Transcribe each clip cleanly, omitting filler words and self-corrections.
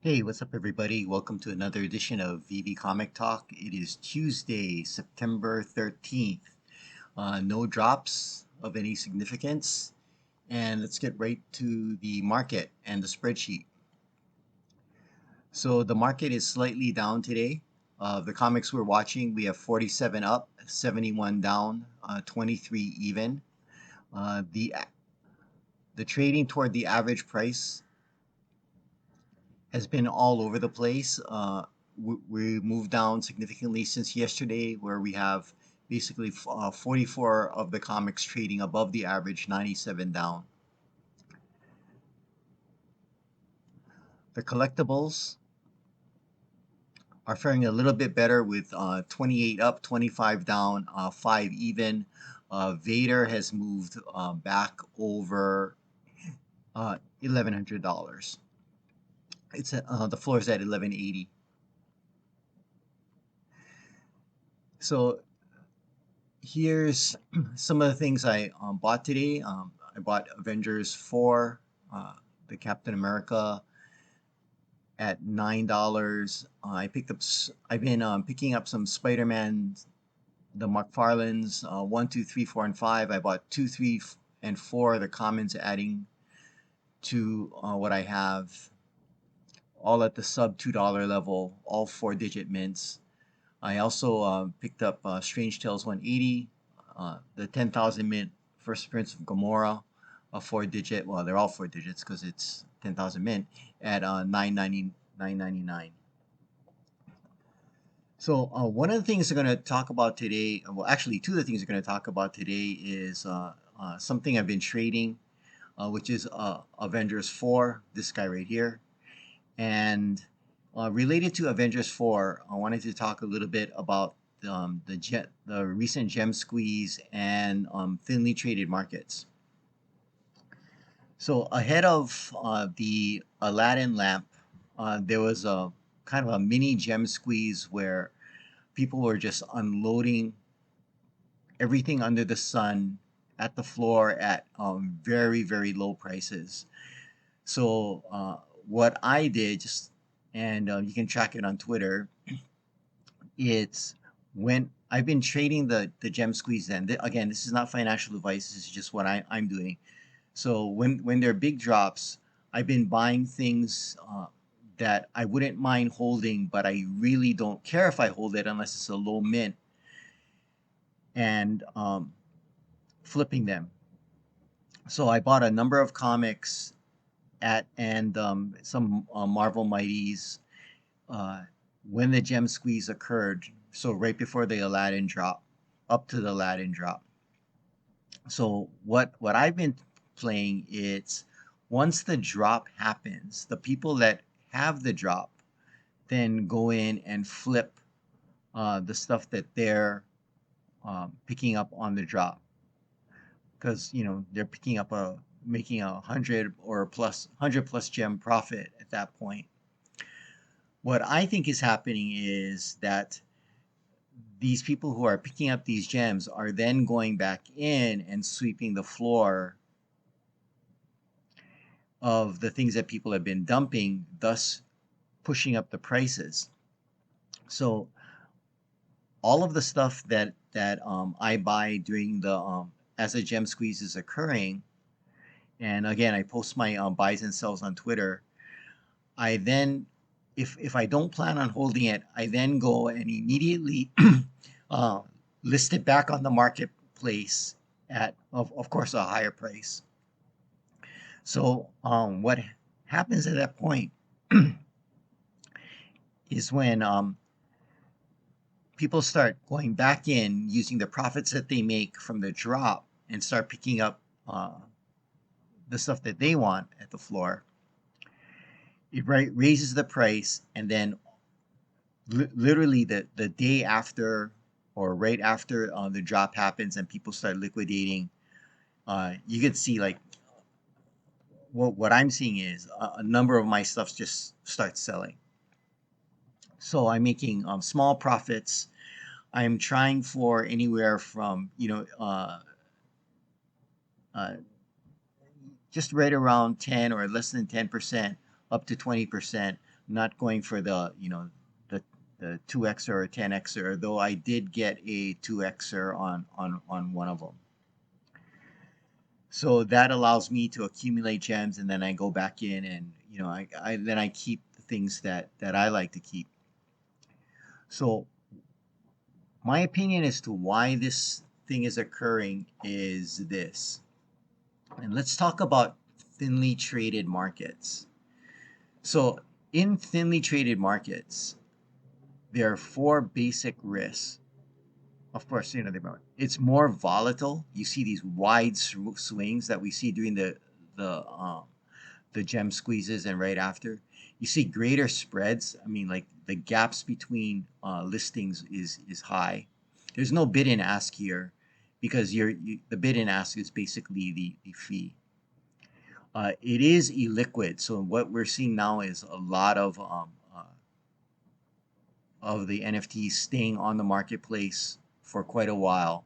Hey, what's up, everybody? Welcome to another edition of VeVe Comic Talk. It is Tuesday, September 13th. No drops of any significance. And let's get right to the market and the spreadsheet. So the market is slightly down today. The comics we're watching, we have 47 up, 71 down, 23 even. The trading toward the average price has been all over the place. We moved down significantly since yesterday, where we have basically 44 of the comics trading above the average, 97 down. The collectibles are faring a little bit better with 28 up, 25 down, 5 even. Vader has moved back over $1,100. It's the floor is at 1180. So here's some of the things I bought today. I bought Avengers 4, the Captain America at $9. I've been picking up some Spider-Man, the McFarlane's 1, 2, 3, 4, and 5. I bought 2, 3, and 4, the commons adding to what I have, all at the sub $2 level, all 4-digit mints. I also picked up Strange Tales 180, the 10,000 mint First Prince of Gomorrah, a 4-digit. Well, they're all 4 digits because it's 10,000 mint at 999. So one of the things we're going to talk about today, well, actually two of the things we're going to talk about today is something I've been trading, which is Avengers 4, this guy right here. And related to Avengers 4, I wanted to talk a little bit about the recent gem squeeze and thinly traded markets. So ahead of the Aladdin lamp, there was a kind of a mini gem squeeze where people were just unloading everything under the sun at the floor at very, very low prices. So what I did, and you can track it on Twitter, it's when I've been trading the gem squeeze. Then again, this is not financial advice. This is just what I'm doing. So when there are big drops, I've been buying things that I wouldn't mind holding, but I really don't care if I hold it unless it's a low mint, and flipping them. So I bought a number of comics at and some Marvel Mighties uh, when the gem squeeze occurred. So right before the Aladdin drop, up to the Aladdin drop. So what I've been playing, it's once the drop happens, the people that have the drop then go in and flip the stuff that they're picking up on the drop, because they're picking up making 100 plus gem profit at that point. What I think is happening is that these people who are picking up these gems are then going back in and sweeping the floor of the things that people have been dumping, thus pushing up the prices. So all of the stuff that I buy during the as a gem squeeze is occurring, and again I post my buys and sells on Twitter. I then, if I don't plan on holding it, I then go and immediately uh, list it back on the marketplace at, of course, a higher price. So what happens at that point is when people start going back in using the profits that they make from the drop and start picking up the stuff that they want at the floor. It raises the price, and then literally the day after or right after the drop happens and people start liquidating, you can see, like, what I'm seeing is a number of my stuff just starts selling. So I'm making small profits. I'm trying for anywhere from uh, just right around 10 or less than 10% up to 20%. not going for the, the the 2xer or 10xer, though I did get a 2xer on one of them. So that allows me to accumulate gems, and then I go back in, and I keep the things that I like to keep. So my opinion as to why this thing is occurring is this. And let's talk about thinly traded markets. So in thinly traded markets, there are four basic risks. Of course, it's more volatile. You see these wide swings that we see during the the gem squeezes and right after. You see greater spreads. I mean, like the gaps between listings is high. There's no bid and ask here because the bid and ask is basically the fee. It is illiquid, so what we're seeing now is a lot of the NFTs staying on the marketplace for quite a while.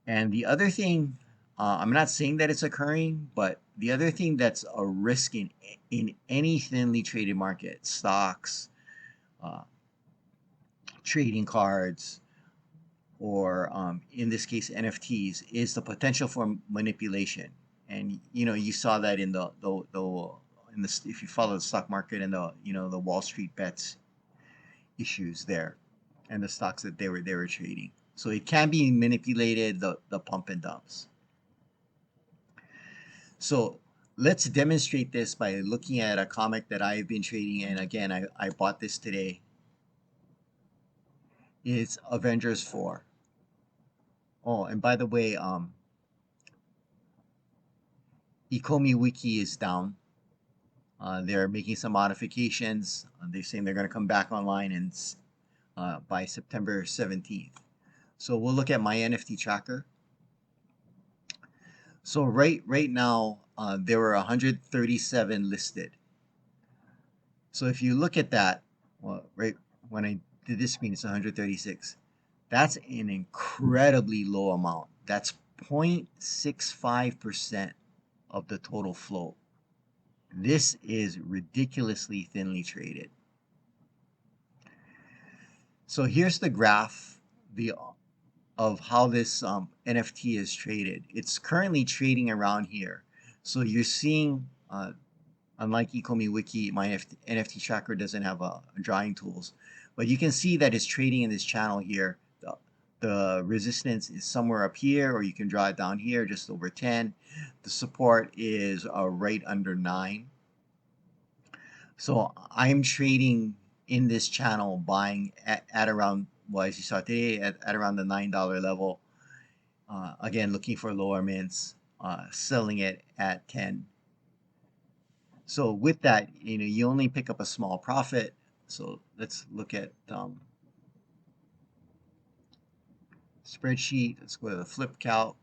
And the other thing, I'm not saying that it's occurring, but the other thing that's a risk in any thinly traded market, stocks, uh, trading cards, or in this case NFTs, is the potential for manipulation. And you saw that in if you follow the stock market and the Wall Street bets issues there, and the stocks that they were trading. So it can be manipulated, the pump and dumps. So let's demonstrate this by looking at a comic that I've been trading. And again, I bought this today. It's Avengers 4. Oh, and by the way, Ecomi Wiki is down. They're making some modifications. They're saying they're going to come back online by September 17th. So we'll look at my NFT tracker. So right now, there were 137 listed. So if you look at that, well, right when I did this screen, it's 136. That's an incredibly low amount. That's 0.65% of the total float. This is ridiculously thinly traded. So here's the graph of how this NFT is traded. It's currently trading around here. So you're seeing, unlike Ecomi Wiki, my NFT tracker doesn't have drawing tools, but you can see that it's trading in this channel here. The resistance is somewhere up here, or you can draw it down here, just over 10. The support is right under 9. So I'm trading in this channel, buying at around, well, as you saw today, at around the $9 level. Again, looking for lower mints, selling it at 10. So with that, you only pick up a small profit. So let's look at spreadsheet. Let's go to the flip calc.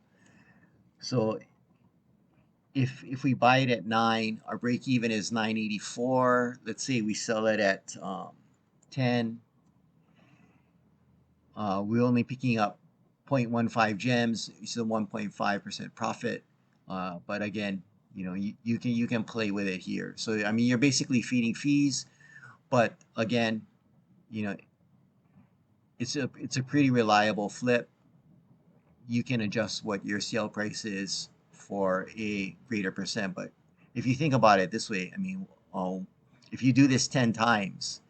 So if we buy it at 9, our break even is 984. Let's say we sell it at 10. We're only picking up 0.15 gems, so 1.5% profit. But again, you can play with it here. So I mean, you're basically feeding fees, but again, it's a pretty reliable flip. You can adjust what your sale price is for a greater percent. But if you think about it this way, I mean, if you do this 10 times,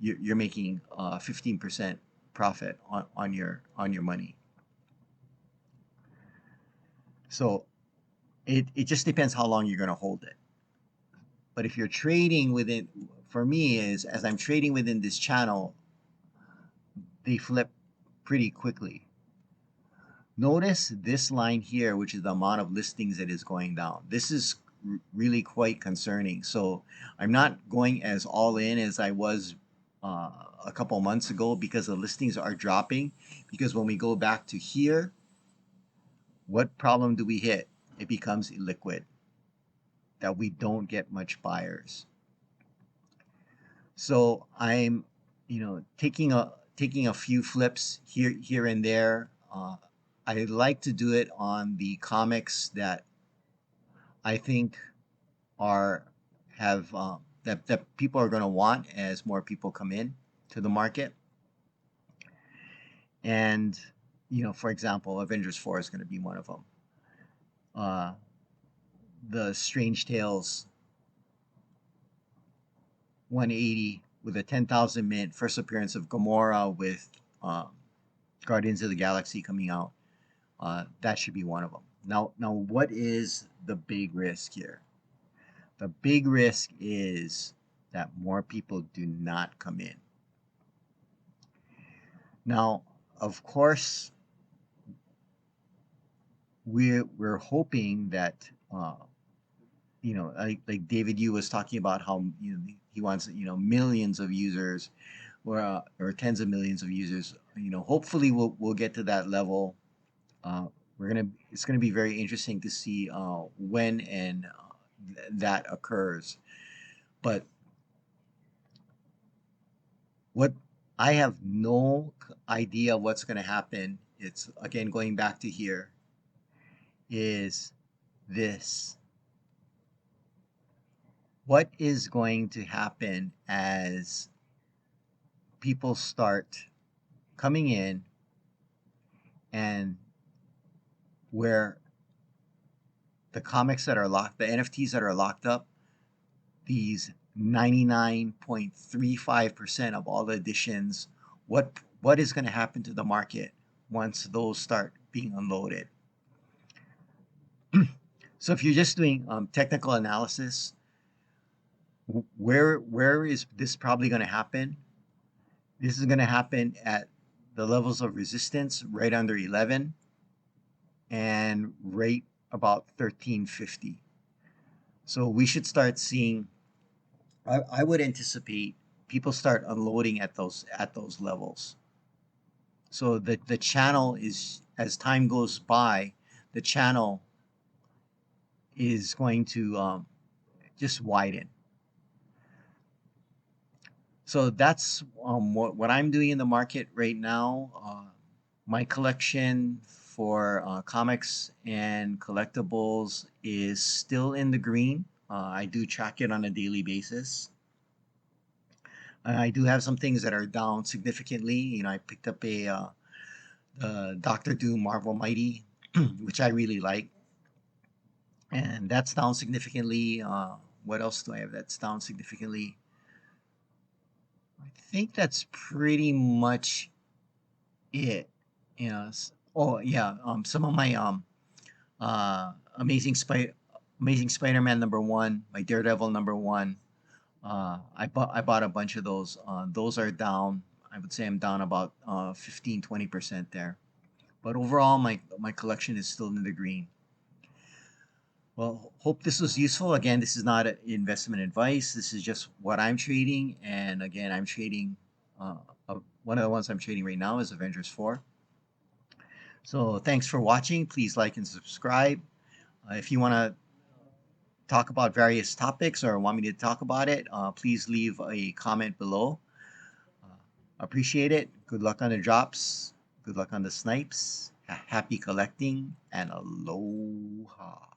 you're making 15% profit on your money. So it just depends how long you're going to hold it. But if you're trading within, for me, is as I'm trading within this channel, they flip pretty quickly. Notice this line here, which is the amount of listings that is going down. This is really quite concerning. So I'm not going as all in as I was a couple months ago, because the listings are dropping. Because when we go back to here, what problem do we hit? It becomes illiquid, that we don't get much buyers. So I'm, taking a few flips here and there. I like to do it on the comics that I think have that people are going to want as more people come in to the market. And for example, Avengers 4 is going to be one of them. The Strange Tales 180 with a 10,000 mint, first appearance of Gamora with uh, Guardians of the Galaxy coming out. That should be one of them. Now, what is the big risk here? The big risk is that more people do not come in. Now, of course, we're hoping that like David Yu was talking about how he wants millions of users or tens of millions of users. Hopefully we'll get to that level. It's gonna be very interesting to see when and that occurs. But what I have no idea what's going to happen. It's again going back to here is this. What is going to happen as people start coming in and where the comics that are locked, the NFTs that are locked up, these 99.35% of all the editions, what is going to happen to the market once those start being unloaded? So if you're just doing technical analysis, where is this probably going to happen? This is going to happen at the levels of resistance right under 11 and right about 1350. So we should start seeing, I would anticipate people start unloading at those levels. So the channel is, as time goes by, the channel is going to just widen. So that's what I'm doing in the market right now. My collection for comics and collectibles is still in the green. I do track it on a daily basis. I do have some things that are down significantly. I picked up a Doctor Doom Marvel Mighty, which I really like, and that's down significantly. What else do I have that's down significantly? I think that's pretty much it. Oh yeah. Some of my Amazing Spider-Man #1, my Daredevil #1. I bought a bunch of those. Those are down. I would say I'm down about 15-20% there. But overall, my collection is still in the green. Well, hope this was useful. Again, this is not investment advice. This is just what I'm trading. And again, I'm trading, uh, one of the ones I'm trading right now is Avengers 4. So thanks for watching. Please like and subscribe. If you want to talk about various topics or want me to talk about it, please leave a comment below. Appreciate it. Good luck on the drops. Good luck on the snipes. Happy collecting and aloha.